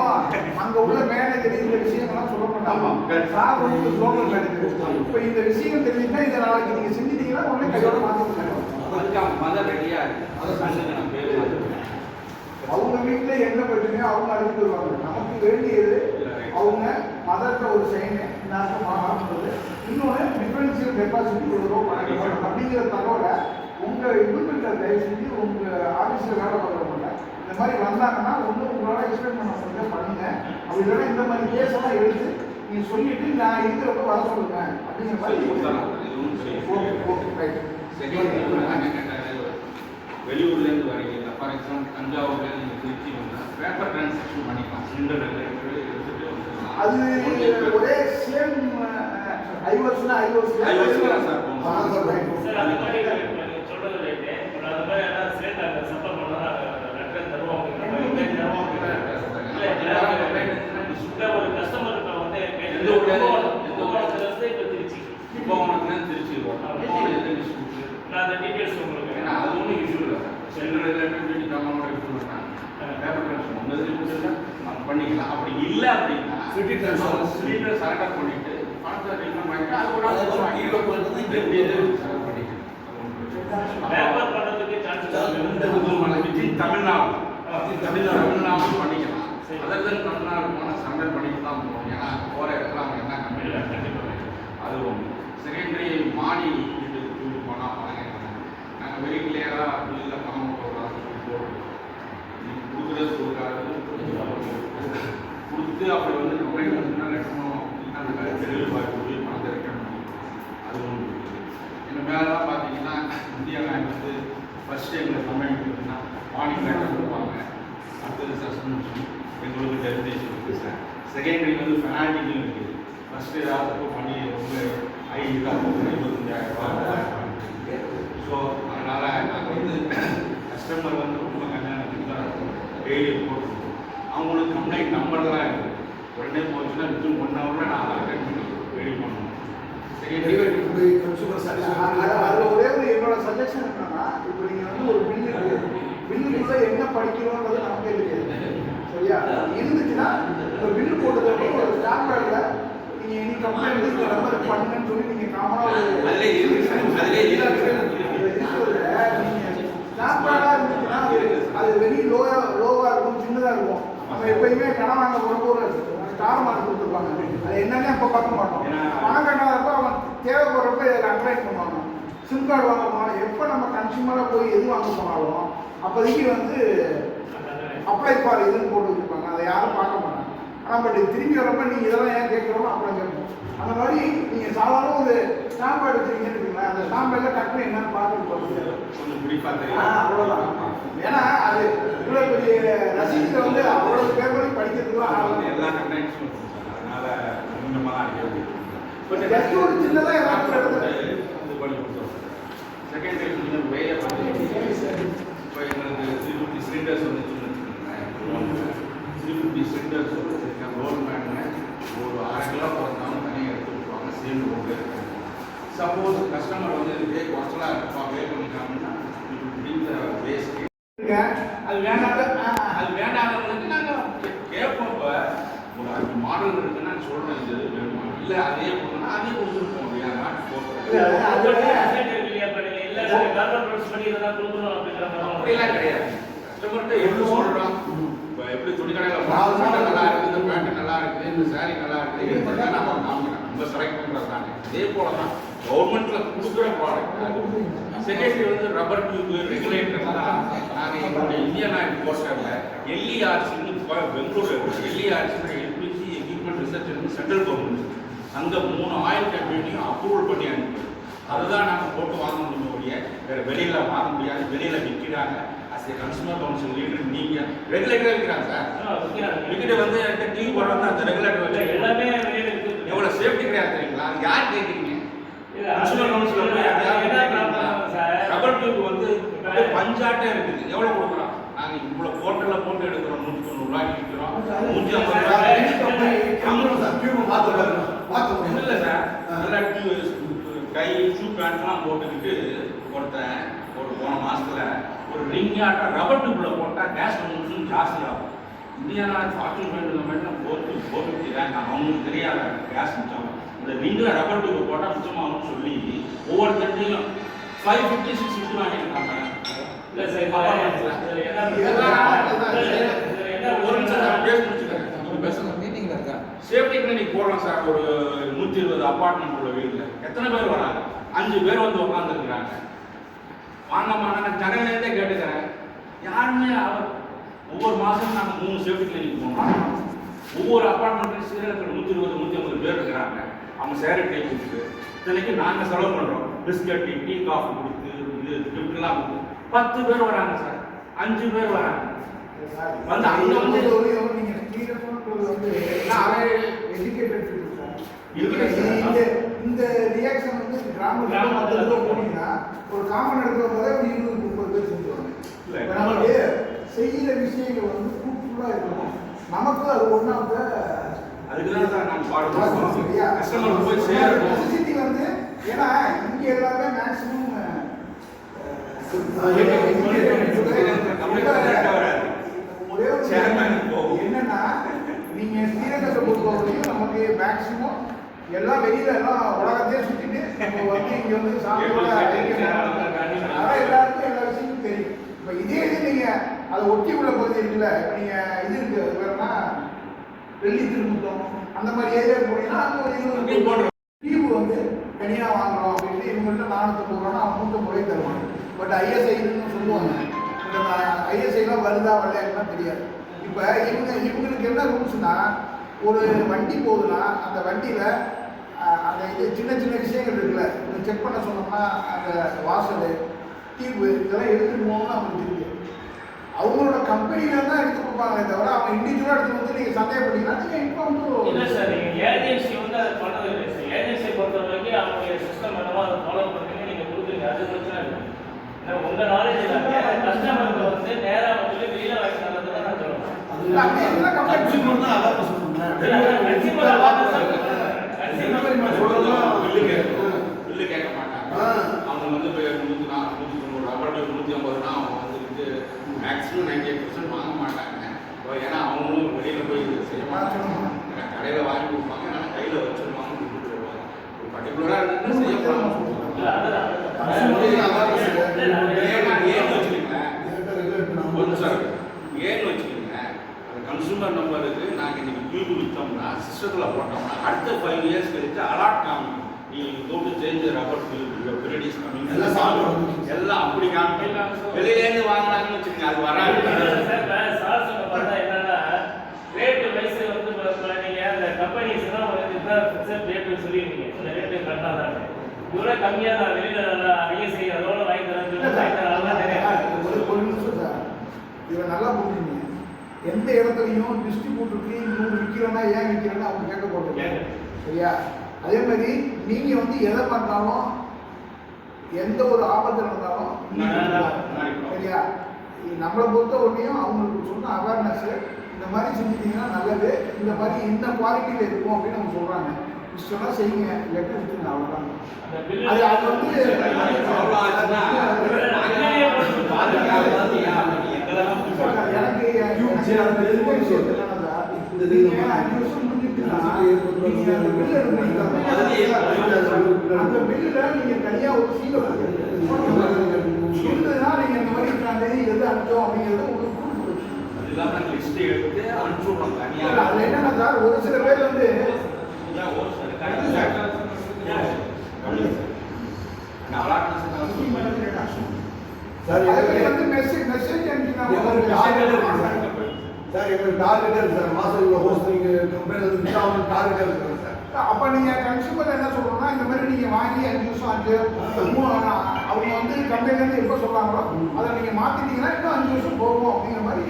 அங்கே உள்ள மேனேஜர் இந்த விஷயங்கள்லாம் சொல்ல மாட்டாங்க, சார் வந்து லோக்கல் மேனேஜர். இப்போ இந்த விஷயம் தெரிஞ்சுட்டா இதை நாளைக்கு நீங்கள் செஞ்சிட்டீங்கன்னா உடனே கையோட மாற்றி அதுக்காக மதர் ரெடியாக இருக்குது, அதை சண்டைக்கு நான் பேர் மாற்றுவேன். அவங்க வீட்டில் என்ன பிரச்சனையோ அவங்க அழைச்சிட்டு வருவாங்க. நமக்கு வேண்டியது அவங்க மதர்கிட்ட ஒரு சைனு மாற்றுறது, இன்னொன்று டிஃபரன்ஷியல் டெபாசிட் கொடுக்குறோம் அப்படிங்கிற தகவலை உங்கள் இம்ப்ளிமெண்டர் தயவு செஞ்சு உங்கள் ஆஃபீஸில் வேலை பார்க்குறவங்க இந்த மாதிரி வந்தாங்கன்னா ஒன்று உங்களால் எக்ஸ்பிளைன் பண்ண முடிஞ்சா பண்ணுங்க. அப்படி இல்லைன்னா இந்த மாதிரி கேஸெல்லாம் எடுத்து நீங்கள் சொல்லிட்டு நான் இருக்கிறப்ப வர சொல்லுங்க அப்படிங்கிற மாதிரி. வெளியூர்லேருந்து வரீங்க, ஃபார் எக்ஸாம்பிள் தஞ்சாவூர்லேருந்து நீங்கள் திருச்சி வந்தால் பேப்பர் டிரான்சாக்ஷன் பண்ணிக்கலாம், சிலிண்டர் எடுத்துகிட்டு அது ஒரே சேம் ஐவர்ஸ்னா ஐவர்ஸ் சார் அந்த மாதிரி நீங்கள் சொல்கிறது ரைட்டு. இப்போ அந்த மாதிரி யாராவது சிலிண்டர் சப்ளை பண்ணால் லெட்டர் தருவாங்க, இல்லை ஒரு கஸ்டமருக்கு வந்து எந்த ஊர்லேருந்து இப்போ திருச்சி இப்போ உனக்கு திருச்சி நான் அந்த டீட்டெயில்ஸ் உங்களுக்கு ஏன்னா அது ஒன்றும் இஷ்யூ இல்லை sir. Central related government issue பண்ணாங்க, பேப்பர் ட்ரான்ஸ்ஃபர் ஒன்று பண்ணிக்கலாம். அப்படி இல்லை அப்படின்னா சிலிண்டர் சரண்டர் பண்ணிட்டு பணத்தை ரிட்டர்ன் பண்ணிட்டு அது கூட செலக்ட் பண்ணிக்கலாம். பேப்பர் பண்ணுறதுக்கு சான்சஸ் தமிழ்நாடு பண்ணிக்கலாம். அதர் தென் தமிழ்நாடு போனால் சரண்டர் பண்ணிட்டு தான் போகணும். ஏன்னா போகிற இடத்துல அவங்க என்ன கம்பெனியில் கண்டிப்பாக அது ஒன்று. செகண்டரி மாடி வீட்டுக்கு போனால் பணம் நாங்கள் வெரி கிளியராக பில்லில் பணம் போடுறாங்க போடுறோம். நீங்கள் கொடுக்குறது கொடுக்காது கொடுத்து அப்படி வந்து கம்ப்ளைண்ட் வந்துன்னா லட்சணும் அந்த தெருவில் பார்த்து பணத்தை ரிட்டர்ன் பண்ணிக்கலாம். அது ஒன்று இருக்குது. எங்கள் மேலாம் பார்த்தீங்கன்னா இந்தியா பேங்க் வந்து ஃபஸ்ட் டைமில் கம்ப்ளைண்ட் இருக்குன்னா மார்னிங் லெட்டர் கொடுப்பாங்க, அடுத்தது சஸ்பென்ஷன் எங்களுக்கு டெரிவேஷன் இருக்குது சார். செகண்டரி வந்து ஃபெனாட்டிக்கும் இருக்குது. ஃபஸ்ட்டு ஏதாவது பண்ணி ரொம்ப ஹை இதாக 25,000 ரூபா. ஸோ அதனால் நாங்கள் வந்து கஸ்டமர் வந்து ரொம்ப டெய்லி ரிப்போர்ட் கொடுப்போம். அவங்களுக்கு கம்ப்ளைண்ட் நம்பர்லாம் இருக்குது. உடனே போச்சுன்னா வித்தின் 1 ஹவரில் நான் அதை அட்டென்ட் பண்ணி ரெடி பண்ணணும். அது ஒரே ஒரு என்னோட சஜஷன் என்னன்னா, இப்போ நீங்க வந்து ஒரு பில்லுக்குள்ள என்ன படிக்கிறோன்றது நமக்கே தெரியாது. சரியா? இருந்துச்சுன்னா ஒரு பில்லு போட்டதுக்கு ஒரு ஸ்டாம்ப் பேட்ல நீங்க எனி கம்ப்ளைண்ட் இந்த நம்பருக்கு பண்ணுங்கன்னு சொல்லி நீங்க காமனா அதிலே நீங்க ஸ்டாம்ப் பேடா இருந்துச்சுன்னா அது வெரி லோவா இருக்கும், சின்னதா இருக்கும். நம்ம எப்பயுமே கடன் வாங்க போறப்போ ஒரு ஸ்டார் மார்க் கொடுத்துருப்பாங்க. அது என்னன்னு அப்போ பார்க்க மாட்டோம். பணம் கட்டாதப்போ அவன் தேவைப்படுறப்ப இதில் அப்ளைட் பண்ணுவாங்க. சிம் கார்டு வாங்க போனாலும் எப்போ நம்ம கன்சியூமராக போய் எது வாங்க போனாலும் அப்போதைக்கு வந்து அப்ளை ஃபார் இதுன்னு போட்டு வச்சுருப்பாங்க. அதை யாரும் பார்க்க மாட்டாங்க. ஆனால் பட் திரும்பி வரப்போ நீங்கள் இதெல்லாம் ஏன் கேட்குறோமோ அப்புறம் கேட்போம். அந்த மாதிரி நீங்கள் சாதாரண ஒரு ஸ்டாம்ப் பேட் வச்சுருக்கீங்கன்னு இருக்குங்களா, அந்த ஸ்டாம்ப் பேடில் டக்குனு என்னன்னு பார்த்துட்டு போகிறது கொஞ்சம் பிடிப்பாங்க. அவ்வளோதான். ஏன்னா அது இவ்வளோ பெரிய ரசீதில் வந்து அவ்வளோ பேப்பரையும் படிக்கிறதுக்குலாம் எல்லா கம்ப்ளைண்ட்ஸும் அதனால கொஞ்சமாக அடிக்கிறது. ஜஸ்ட் ஒரு சின்னதாக ஏதாவது இது பண்ணி கொடுத்தோம். செகண்ட் டைம் நீங்கள் வேலை பண்ணி இப்போ எங்களுக்கு 350 சிலிண்டர்ஸ் வந்துச்சுன்னு வச்சுக்கோங்க. 350 சிலிண்டர்ஸ் வச்சுருக்கேன். கவர்மெண்ட்னு ஒரு 1/2 கிலோ போட்டாலும் தனியாக எடுத்து கொடுப்பாங்க. சேம் ரோடு இருக்காங்க. சப்போஸ் கஸ்டமர் வந்து இதே குறைச்சலாக இருப்பா பே பண்ணிட்டாங்கன்னா வேஸ்ட் அது வேண்டாதவங்களுக்கு நாங்கள் கேட்போம். இப்போ ஒரு 5 மாடல் இருக்குன்னா சொல்கிறேன் இது வேணுமா இல்லை அதே போகணும்னா அதே கொடுத்துருப்போம். இல்லையா நாட்டு அப்படிலாம் கிடையாது. கஸ்டமர்கிட்ட எப்படி சொல்கிறோம், இப்போ எப்படி துணிக்கடையில் நல்லா இருக்குது, இந்த பேண்ட் நல்லா இருக்குது, இந்த சாரீ நல்லா இருக்குது, எடுத்துட்டா நம்ம காமிக்கிறோம். நம்ம செலக்ட் பண்ணுறது தானே. இதே போல தான் கவர்மெண்ட்டில் கொடுக்குற ப்ராடக்ட். செகண்டரி வந்து ரப்பர் டியூபு ரெகுலேட்டர்லாம் நாங்கள் எங்களுடைய இந்தியன் ஆயில் போஸ்டரில் எல்இஆர்சின்னு பெங்களூரில் இருக்குது. எல்இஆர்சின்னு LPG equipment research central government அங்கே 3 ஆயில் கம்பெனியும் அப்ரூவல் பண்ணி அனுப்பி அதுதான் நாங்கள் போட்டு வாங்க முடிய வேறு வெளியில் வாங்க முடியாது. வெளியில் விற்கிறாங்க. As a consumer council leader நீங்கள் ரெகுலேட்டராக விற்கிறாங்க சார். விற்கிட்டு வந்து டிவி போடுறது அந்த ரெகுலேட்டர் வச்சு எல்லாமே எவ்வளோ சேஃப்டி கிடையாது தெரியுங்களா? அது யார் கேட்குறீங்க? கன்சூமர் கவுன்சில் ரப்பர் டியூப் வந்து பஞ்சாட்டே இருக்குது. எவ்வளோ கொடுக்குறோம் நாங்கள்? இவ்வளோ போட்டலில் போட்டு எடுக்கிறோம். 190 ரூபாய்க்கு விற்கிறோம். 150 இல்லை சார். நல்லா கை ஷூ பேண்ட்லாம் போட்டுக்கிட்டு ஒருத்தன் போன மாதத்தில் ஒரு ரிங்காட்ட ரப்பர் டியூப்பில் போட்டால் கேஸ் கன்சம்ஷன் ஜாஸ்தியாகும். இந்தியாவில் ஃபார்ச்சூன் பேண்ட் மட்டும் போட்டு ரேங்க் அவங்களுக்கு தெரியாத கேஸ் மிச்சம். இந்த ரிங்கில் ரப்பர் டியூப் போட்டால் மிச்சமாகும்னு சொல்லி ஒவ்வொரு தண்டையும் 550 650 வாங்கியிருக்காங்க. இல்லை சார் ஒரு நிமிஷம் பேச முடிச்சுக்கிறேன். மீட்டிங்ல இருக்கா சேஃப்டி கிளினிக் போடுறோம் சார். ஒரு 120 அப்பார்ட்மெண்ட் உள்ள வீட்டில் எத்தனை பேர் வராங்க? 5 பேர் வந்து உட்காந்துருக்குறாங்க. வாங்கம்மா நான் ஜனலேருந்தே கேட்டுக்கிறேன். யாருமே ஒவ்வொரு மாதம் நாங்கள் 3 சேஃப்டி கிளினிக் போனோம். ஒவ்வொரு அப்பார்ட்மெண்ட்லையும் சேலத்தில் 120 150 பேர் இருக்கிறாங்க. அவங்க சேரிட்டை கொடுத்து இத்தனைக்கு நாங்கள் செலவு பண்ணுறோம். பிஸ்கட் டீ காஃபி கொடுத்து இது கிஃப்ட்லாம் கொடுத்து 10 பேர் வராங்க சார். 5 பேர் வராங்க. வந்து அங்கே வந்து இந்த ரியாக்ஷன் வந்து கிராமத்துல போனீங்கன்னா ஒரு காமன் எடுக்கிற போதே ஒரு 20-30 பேர் செஞ்சுருவாங்க. நமக்கு செய்கிற விஷயங்கள் வந்து ஃப்ரூட்ஃபுல்லாக இருக்கணும். நமக்கு அது ஒன்றாவது அதுக்குதான் சார் நாங்கள் பாடுறோம். கஸ்டமர் போய் சேரணும். நெசசிட்டி வந்து ஏன்னா இங்கே எல்லாமே மேக்ஸிமம் ஒரே ஒரு என்னன்னா நீங்க ஸ்ரீரங்கத்தை பொறுத்தவரைக்கும் நமக்கு மேக்ஸிமம் எல்லாம் வெளியில எல்லாம் உலகத்தையே சுத்திட்டு நம்ம வந்து இங்க வந்து சாப்பிட அதான் எல்லாருக்கும் எல்லா விஷயமும் தெரியும். இப்ப இதே இது நீங்க அதை ஒட்டி உள்ள பகுதி இருக்குல்ல, இப்ப நீங்க இது இருக்கு அது வேறனா வெள்ளி திருமுத்தம் அந்த மாதிரி ஏரியா போனீங்கன்னா அங்க ஒரு டியூப் வந்து தனியா வாங்குறோம் அப்படின்னு இவங்கள்ட்ட 450 ரூபா அவங்க 150 ரூபாய் தருவாங்க. பட் ஐஎஸ்ஐன்னு சொல்லுவாங்க. இந்த ஐஎஸ்ஐலாம் வருதா வரலையான்னு தெரியாது. இப்போ இவங்களுக்கு என்ன ரூல்ஸ்னா, ஒரு வண்டி போகுதுன்னா அந்த வண்டியில் அந்த இது சின்ன சின்ன விஷயங்கள் இருக்குல்ல, இதை செக் பண்ண சொன்னோம்னா அந்த வாசல் டியூப்பு இதெல்லாம் எடுத்துகிட்டு போகணும்னு அவங்களுக்கு தெரியும். அவங்களோட கம்பெனியில் தான் எடுத்து கொடுப்பாங்களே தவிர அவங்க இண்டிவிஜுவலாக எடுத்து வந்து நீங்கள் சந்தேகப்பட்டீங்கன்னா நீங்கள் இன்ஃபார்ம் இல்லை சார். நீங்கள் ஏஜென்சி வந்து அதை பண்ணது இல்லை சார். ஏஜென்சியை பொறுத்த வரைக்கும் அவங்களுடைய சிஸ்டம் என்னவோ அதை ஃபாலோ பண்ணுறீங்க, நீங்கள் கொடுக்குறீங்க. அது பிரச்சனை இல்லை. உங்கள் நாலேஜ் இல்லாமல் கஸ்டமருக்கு வந்து நேராக வந்து வெளியில் வாங்கி தரது தான் நான் இல்ல, அப்படி எல்லாம் கம்ப்ளைண்ட் கன்சியூமர் தான் அவேர்னஸ் பண்ணுங்க. பில்லு கேட்க மாட்டாங்க. அவங்க வந்து இப்போ 190 ரூபா 150 அவங்க வந்துட்டு மேக்ஸிமம் 98% வாங்க மாட்டாங்க. ஏன்னா அவங்களும் வெளியில் போய் செய்ய மாட்டாங்க. கடையில் வாங்கி கொடுப்பாங்க, ஆனால் கையில் வச்சுருவாங்க, கொடுத்துட்டு வருவாங்க. ஒரு பர்டிகுலராக இருந்து செய்யப்படாமல் ஏன்னு வச்சுக்கோங்களேன். அந்த கன்சூமர் நம்பருக்கு நாங்கள் இன்னைக்கு டியூப் விற்றோம்னா சிஸ்டத்தில் போட்டோம்னா அடுத்த 5 இயர்ஸ் கழிச்சு அலாட் காமிக்கும். நீங்கள் தோட்டு change rubber period is coming எல்லாம் அப்படி காமிக்கும். வெளியிலேருந்து வாங்கினாங்கன்னு வச்சுக்கோங்க, அது வராது. என்னன்னா ரேட்டு வயசு வந்து நீங்க அந்த கம்பெனிஸ்னா ரேட்டு சொல்லிருக்கீங்க, அந்த ரேட்டு கரெக்டாக தான் இருக்கு. இவ்வளோ கம்மியாக தான் வெளியில் ஐஎஸ்ஐ அதோட வாங்கி தரேன். ஒரு நிமிஷம் சார், இதை நல்லா புரிஞ்சுங்க. எந்த இடத்துலையும் டிஸ்ட்ரிபியூட்டருக்கு இன்னொரு விற்கிறோன்னா ஏன் விற்கிறேன்னு அவங்க கேட்க போகிறது சரியா? அதே மாதிரி நீங்கள் வந்து எதை பண்ணாலும் எந்த ஒரு ஆபத்து நடந்தாலும் சரியா? நம்மளை பொறுத்த வரையும் அவங்களுக்கு சொன்ன அவேர்னஸ் இந்த மாதிரி செஞ்சுட்டீங்கன்னா நல்லது, இந்த மாதிரி இந்த குவாலிட்டியில் இருக்கும் அப்படின்னு அவங்க சொல்கிறாங்க. இஷ்டம்லாம் செய்யுங்க, லெட்டர் விட்டுருங்க, அவ்வளோதான். அது அது வந்து எனக்கு 5 வருஷம் முடிஞ்சிட்டுன்னா அந்த பில்லில் நீங்கள் தனியாக ஒரு சீலை இருந்ததுன்னா நீங்கள் இந்த மாதிரி எது அனுப்பிச்சோம் அப்படிங்கிறது உங்களுக்கு அதில் என்னன்னா சார், ஒரு சில பேர் வந்து மெசேஜ் சார் எங்களுக்கு டார்கெட் இருக்கு சார். மாசம் இவ்வளோ ஹோஸ்டிங் கம்பெனி டார்கெட் இருக்கு சார். அப்போ நீங்கள் கன்சியூமர் என்ன சொல்கிறோம்னா, இந்த மாதிரி நீங்கள் வாங்கி 5 வருஷம் ஆச்சு, அவங்க வந்து கம்பெனிலேருந்து எப்போ சொல்கிறாங்களோ அதை நீங்கள் மாற்றிட்டீங்கன்னா இன்னும் 5 வருஷம் போகும் அப்படிங்கிற மாதிரி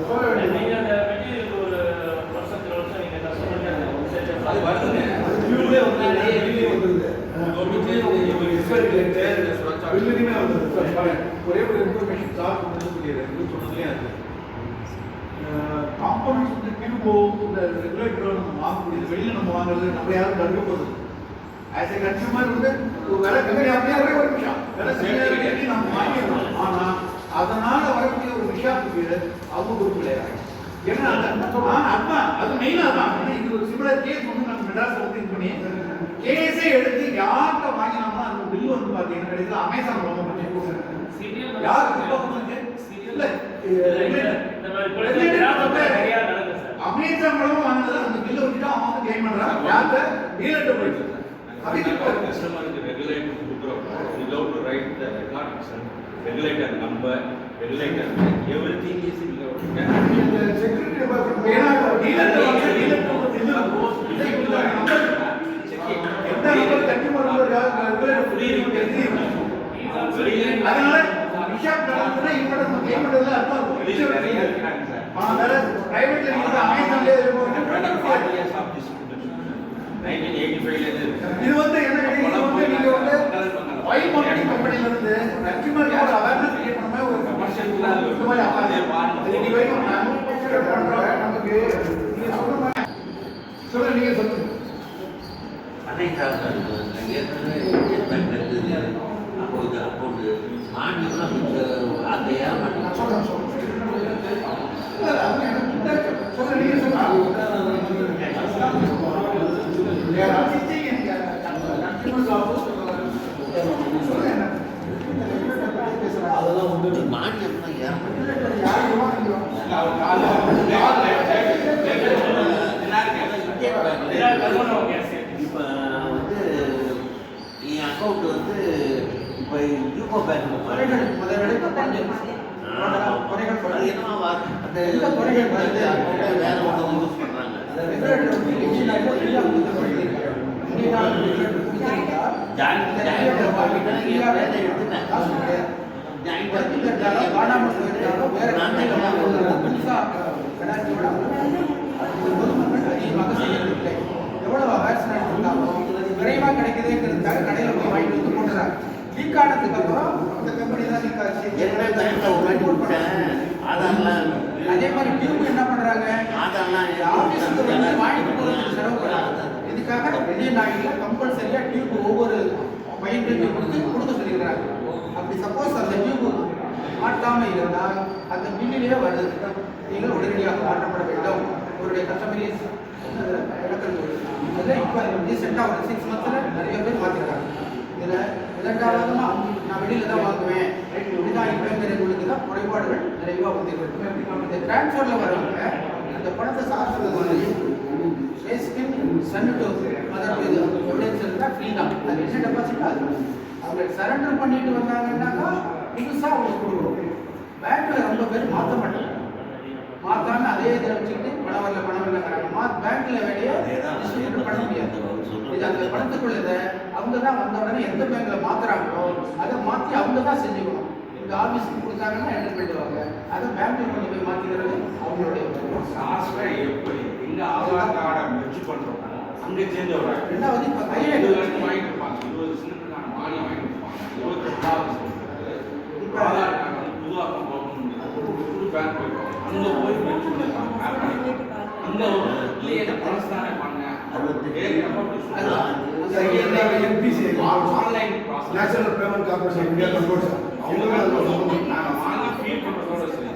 சொல்ல வேண்டியது. அது வருதுங்க. பில்லுமே வந்துருது. பில்லுமே வந்துருது. ஒரே ஒரு இன்ஃபர்மேஷன் சார் சொன்னதுலேயே அது காம்பனன்ட்ஸ் வந்து டியூபோ இந்த ரெகுலேட்டரோ நம்ம வாங்கக்கூடியது வெளியில் நம்ம வாங்குறது நம்ம யாரும் தடுக்க போகுது. ஆஸ் ஏ கன்சியூமர் வந்து ஒரு விலை கம்மியாக ஒரு விஷயம் விலை கம்மியாக நம்ம வாங்கிடலாம். ஆனால் அதனால் வரக்கூடிய ஒரு விஷயத்துக்கு அவங்க பொறுப்பு கிடையாது. ஏன்னா அதுதான் அது மெயினாக தான். இது ஒரு சிமிலர் கேஸ் வந்து நம்ம மெட்ராஸில் வந்து இது பண்ணி கேஸே எடுத்து யார்கிட்ட வாங்கினோம்னா அந்த பில் வந்து பார்த்தீங்கன்னா கிடையாது. அமேசான் ரொம்ப அமேசான் மூலமா வாங்கினது அந்த பில்லை வச்சுட்டு அவன் வந்து கிளைம் பண்றான். யார்கிட்ட டீலர்கிட்ட போயிட்டு கஸ்டமருக்கு regulator கொடுக்குறப்போ without to write the records, regulator number, regulator everything is in the security department ஏன்னா டீலர்கிட்ட வந்து எந்த நம்பர் கன்சியூமர் நம்பர் free அதனால விஷயம் நடந்ததுன்னா இவங்க நம்ம கிளைம் பண்றதுல அர்த்தம் இருக்கும். நிறைய இருக்காங்க சார். அதனால பிரைவேட்ல நீங்க அமேசான்ல இருக்கும். 40 years of distribution 1985 இது வந்து என்ன இது வந்து நீங்க வந்து ஆயில் மார்க்கெட்டிங் கம்பெனில இருந்து கன்சியூமருக்கு ஒரு அவேர்னஸ் கிரியேட் பண்ண ஒரு கமர்ஷியல் இந்த மாதிரி அது நீங்க வரைக்கும் மேனுஃபேக்சர் பண்றோம். நமக்கு நீங்க சொல்ற மாதிரி சொல்லுங்க, நீங்க சொல்லுங்க. அதெல்லாம் வந்து இப்போ வந்து என் அக்கௌண்ட் வந்து இப்போ யூகோ பேங்க் என்னமா அந்த அக்கௌண்ட்டை வேற ஒருத்தவங்க யூஸ் பண்ணுறாங்க. ஜாயிண்ட் என் பேரை எடுத்துட்டேன். எவ்வளவு அவேர்ஸ் இருந்தாலும் விரைவாக கிடைக்குதுங்கிறதுக்காக கடையில் போய் வாங்கிட்டு வந்து போட்டுறாங்க. லீக் ஆனதுக்கு அப்புறம் அந்த கம்பெனி தான் லீக் ஆச்சு. என்ன பேங்க்ல ஒரு வாட்டி விட்டேன், அதெல்லாம் அதே மாதிரி டியூப் என்ன பண்றாங்க, ஆபீஸ்க்கு வந்து வாங்கிட்டு போறதுக்கு செலவு பண்றாங்க. இதுக்காக இந்தியன் ஆயில்ல கம்பல்சரியா டியூப் ஒவ்வொரு பையன்களுக்கு கொடுக்க சொல்லியிருக்கிறாங்க. அப்படி சப்போஸ் அந்த டியூப் மாட்டாம இருந்தால் அந்த பில்லிலேயே வருது, நீங்கள் உடனடியாக மாற்றப்பட வேண்டும். உங்களுடைய கஸ்டமரி இதில் இப்போ ரீசெண்டாக ஒரு 6 months நிறைய பேர் மாற்றிருக்காங்க. இதில் இரண்டாவதுமா நான் வெளியில் தான் வாங்குவேன், இப்படிதான் இப்படிங்கிறவங்களுக்கு தான் குறைபாடுகள் நிறைவாக வந்துருக்கு. இந்த டிரான்ஸ்ஃபரில் வரவங்க அந்த பணத்தை சாப்பிட்றது சன் டு மதர் இது இருந்தால் ஃப்ரீ தான். அது என்ன டெபாசிட் அது அவங்க சரண்டர் பண்ணிட்டு வந்தாங்கன்னாக்கா புதுசாக அவங்க கொடுக்குறோம். பேங்க்கில் ரொம்ப பேர் மாற்ற மாட்டாங்க, மாற்றாம அதே இதில் வச்சுக்கிட்டு பணம் வரல பேங்க்கில் வேலையை டிஸ்ட்ரிபியூட் பண்ண முடியாது. இது அந்த பணத்துக்குள்ளதை அவங்க தான் வந்த உடனே எந்த பேங்க்கில் மாற்றுறாங்களோ அதை மாற்றி அவங்க தான் செஞ்சுக்கணும். இந்த ஆஃபீஸுக்கு கொடுத்தாங்கன்னா என்டர் பண்ணிடுவாங்க, அதை பேங்க்கில் கொண்டு போய் மாற்றிக்கிறது அவங்களுடைய எப்படி எங்க ஆதார் கார்டை மெர்ஜ் பண்றோம் அங்கே சேஞ்ச் ஆகுறாங்க. ரெண்டாவது இப்போ கையில் வாங்கிட்டு இருப்பாங்க, 20 சிலிண்டருக்கான மானியம் வாங்கிட்டு இருப்பாங்க. 28வது இப்போ ஆதார் கார்டு வந்து புதுவாக்கம் போகணும், புது பேங்க் போயிடும், அங்கே போய் மெர்ஜ் பண்ணிருக்காங்க. அங்கே ஒரு இல்லையே பணம் தானே பண்ண online process national payment corporation India converts அவங்க நாங்கள் வாங்கி ஃபீல் பண்ணுறதோட சரி.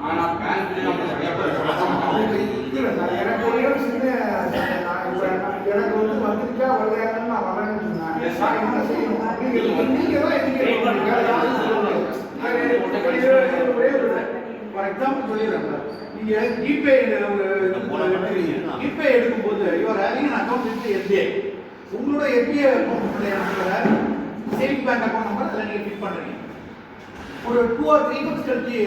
ஆனால் பேங்க்லேயே அவங்க நிறைய பேர் எனக்கு ஒரே ஒரு சின்ன எனக்கு வந்து வந்துருக்கா வரலையான்னு நான் வரேன்னு சொன்னேன். என்ன செய்யணும் நீங்க தான் ஃபார் எக்ஸாம்பிள் சொல்லிடுறேன். நீங்க ஜிபே எடுக்கும்போது your having an account with SBI. உங்களோட SBI account saving bank account number அதில் நீங்கள் ஃபில் பண்ணுறீங்க. ஒரு 2 or 3 months கழிச்சு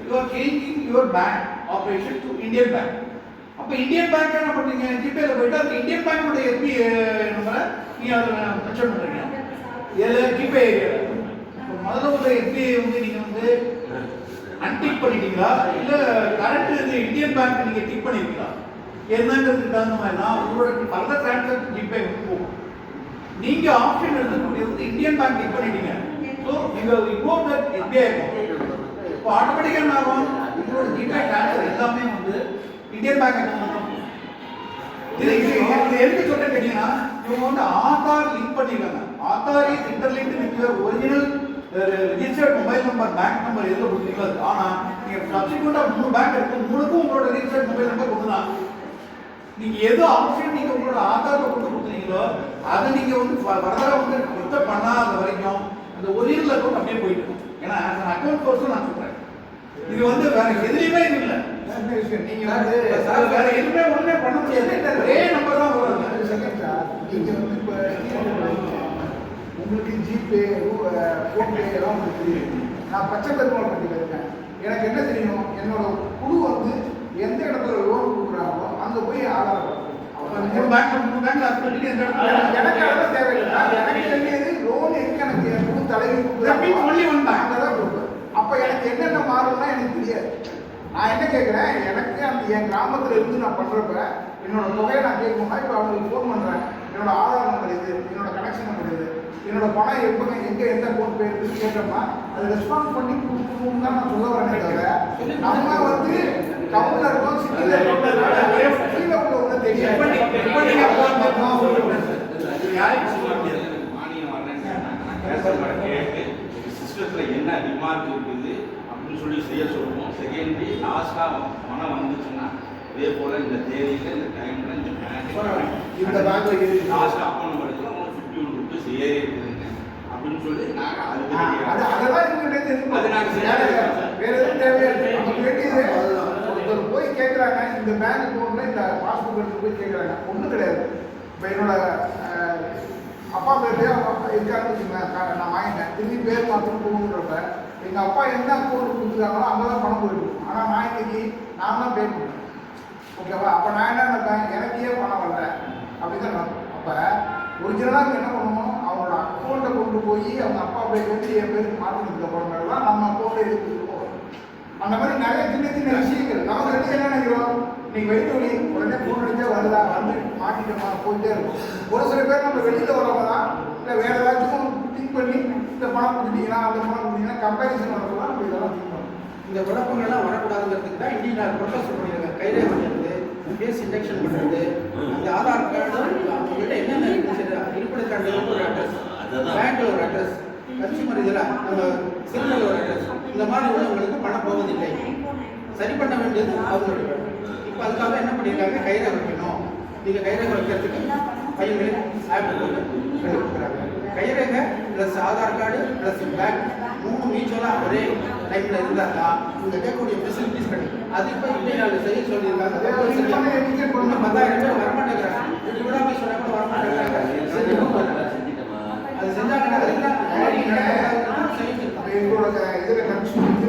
you are changing your bank operation to Indian bank. அப்போ இந்தியன் பேங்க் என்ன பண்ணுறீங்க, ஜிபேல போயிட்டு அந்த இந்தியன் பேங்கோட SBI நம்பரை நீங்கள் அதில் மென்ஷன் பண்ணுறீங்க. இதில் ஜிபே ஏரியாவில் முதல்ல உள்ள SBI வந்து நீங்கள் வந்து அன்டிக் பண்ணிட்டீங்களா இல்லை கரண்ட் இது இந்தியன் பேங்க் நீங்கள் டிக் பண்ணிருக்கீங்களா என்னங்கிறதுக்கு தகுந்த மாதிரினா உங்களோட பல டிரான்சாக்ஷன் ஜிபே வந்து போகும். நீங்கள் ஆப்ஷன் எடுத்துக்கூடியது இந்தியன் பேங்க் டிக் பண்ணிட்டீங்க. ஸோ எங்கள் இன்னொரு SBI அக்கௌண்ட் இப்போ ஆட்டோமேட்டிக்காக என்ன ஆகும், உங்களோட ஜிபே டிரான்ஸ்ஃபர் எல்லாமே வந்து இந்தியன் பேங்க் அக்கௌண்ட் தான். இது எதுக்கு சொல்றேன்னு கேட்டீங்கன்னா இவங்க வந்து ஆதார் லிங்க் பண்ணிருக்காங்க. Aadhaar is interlinked with your original registered mobile number bank number எதில் கொடுத்தீங்களோ ஆனால் நீங்கள் சப்சிக்வெண்ட்டாக 3 பேங்க் இருக்கும், 3க்கும் உங்களோட ரெஜிஸ்டர்ட் மொபைல் நம்பர் ஒன்று தான். நீங்கள் எது ஆப்ஷன் நீங்கள் உங்களோட ஆதாரில் கொண்டு கொடுத்தீங்களோ அதை நீங்கள் வந்து வரதராக வந்து ரிப்போர்ட் பண்ணாத வரைக்கும் அந்த ஒரிஜினல் அக்கௌண்ட் அப்படியே போயிட்டு இருக்கும். ஏன்னா அக்கௌண்ட் பர்சன் நான் சொல்கிறேன், இது வந்து வேற எதுலையுமே இது இல்லை. நீங்க வந்து வேற எதுவுமே ஒண்ணுமே பண்ண முடியாது, ஒரே நம்பர் தான் வரும். நீங்க வந்து இப்போ உங்களுக்கு ஜிபே ஃபோன்பே எல்லாம் உங்களுக்கு தெரியும். நான் பச்சை பெருமாள் பட்டியில் இருக்கேன், எனக்கு என்ன தெரியும், என்னோட குழு வந்து எந்த இடத்துல லோன் கொடுக்குறாங்களோ அங்கே போய் ஆதாரம் எனக்கு அதெல்லாம் தேவையில்லை. எனக்கு தெரியாது லோன் எங்கே எனக்கு குழு தலைவர் சொல்லி வந்தேன் அங்கே தான் கொடுப்பேன். அப்போ எனக்கு என்னென்ன மாறும்னா எனக்கு தெரியாது. நான் என்ன கேட்குறேன், எனக்கு அந்த என் கிராமத்தில் இருந்து நான் பண்ணுறப்ப என்னோட தொகையை நான் கேட்கணும்னா இப்போ அவங்களுக்கு ஃபோன் பண்ணுறேன், என்னோட ஆதார் நம்பர் இது, என்னோட கனெக்ஷன் நம்பர் இது, என்னோட பணம் எப்போ எங்கே எந்த அக்கௌண்ட் போய் இருக்குன்னு கேட்டோம்னா அது ரெஸ்பான்ஸ் பண்ணி கொடுக்கணும்னு தான் நான் சொல்ல வரேன். தவிர நம்ம வந்து டவுனில் இருக்கோம், சிட்டியில் இருக்கோம், கீழே உள்ளவங்க தெரியும். மானியம் வரேன்னு கேட்டு சிஸ்டத்தில் என்ன டிமார்க் இருக்குது அப்படின்னு சொல்லி செய்ய சொல்லுவோம். செகண்டரி லாஸ்ட்டாக பணம் வந்துச்சுன்னா இதே போல் இந்த தேதியில் இந்த டைமில் இந்த பேங்க் லாஸ்ட்டாக அக்கௌண்ட் நம்பருக்கு அவங்க 51 ருபீஸ் ஏறி இருக்குதுங்க அப்படின்னு சொல்லி நாங்கள் அதுக்கு ஒருத்தர் போய் கேட்குறாங்க, இந்த பேங்க் அக்கௌண்ட்டில் இந்த பாஸ்புக் எடுத்து போய் கேட்குறாங்க, ஒன்றும் கிடையாது. இப்போ என்னோட அப்பா பேர்லேயே அவங்க அப்பா இருக்காருன்னு வச்சுக்கோங்க, நான் வாங்கிட்டேன், திரும்பி பேர் மாற்றணும் போகணுன்றப்ப எங்கள் அப்பா என்ன அக்கௌண்ட் கொடுத்துருக்காங்களோ அங்கே தான் பணம் போயிருக்கும். ஆனால் நான் இன்னைக்கு நான் தான் பே பண்ணுறேன், ஓகேவா? அப்போ நான் என்ன நினைப்பேன், எனக்கு ஏன் பணம் வரல அப்படி தான் நடக்கும். அப்போ ஒரிஜினலாக என்ன பண்ணணும், அவங்களோட அக்கௌண்ட்டை கொண்டு போய் அவங்க அப்பா பேருக்கு என் பேருக்கு மாற்றினதுக்கு அப்புறமேல தான் நம்ம அக்கௌண்ட்டை எடுத்துட்டு போகிறோம். அந்த மாதிரி நிறைய சின்ன சின்ன விஷயங்கள் நம்ம ரெண்டு என்ன நினைக்கிறோம், நீங்கள் வயிற்று வலி உடனே ஃபோன் அடிச்சா வருதா, வந்து மாட்டிட்டோமா போயிட்டே இருக்கும். ஒரு சில பேர் நம்ம வெளியில் வரவங்க தான் இல்லை வேறு ஏதாச்சும் திங்க் பண்ணி இந்த பணம் கொடுத்தீங்கன்னா அந்த பணம் கொடுத்தீங்கன்னா கம்பேரிசன் வரப்போ நம்ம இதெல்லாம் திங்க் பண்ணணும். இந்த குழப்பங்கள்லாம் வரக்கூடாதுங்கிறதுக்கு தான் இந்தியன் ப்ரொஃபஸர் பண்ணியிருக்காங்க. கைரேகை பண்ணுறது, ஃபேஸ் இண்டக்ஷன் பண்ணுறது, அந்த ஆதார் கார்டு அவங்ககிட்ட என்னென்ன இருப்பிடக்கான ஒரு அட்ரஸ், பேங்க்ல ஒரு அட்ரஸ், கன்சியூமர் இதில் நம்ம சிறுநகர் ஒரு அட்ரஸ், இந்த மாதிரி உள்ளவங்களுக்கு பணம் போவதில்லை. சரி பண்ண வேண்டியது அவங்களுடைய வேலை. இப்போ அதுக்காக என்ன பண்ணியிருக்காங்க, கைரேகை வைக்கணும். நீங்கள் கைரேகை வைக்கிறதுக்கு பையன்களில் ஆப் போட்டு கொடுக்குறாங்க. கைரேகை plus Aadhaar card plus bank 3 மியூச்சுவலாக ஒரே டைமில் இருந்தால் தான் இங்கே கேட்கக்கூடிய ஃபெசிலிட்டிஸ் கிடைக்கும். அது இப்போ இந்தியாவில் செய்ய சொல்லியிருக்காங்க. 10,000 பேர் வரமாட்டேங்கிறாங்க. இது விழா போய் சொன்னால் கூட வரமாட்டேங்கிறாங்க. அது செஞ்சாங்கன்னா அதுக்கெல்லாம் செய்ய எங்களோட இதில் கன்சூமர்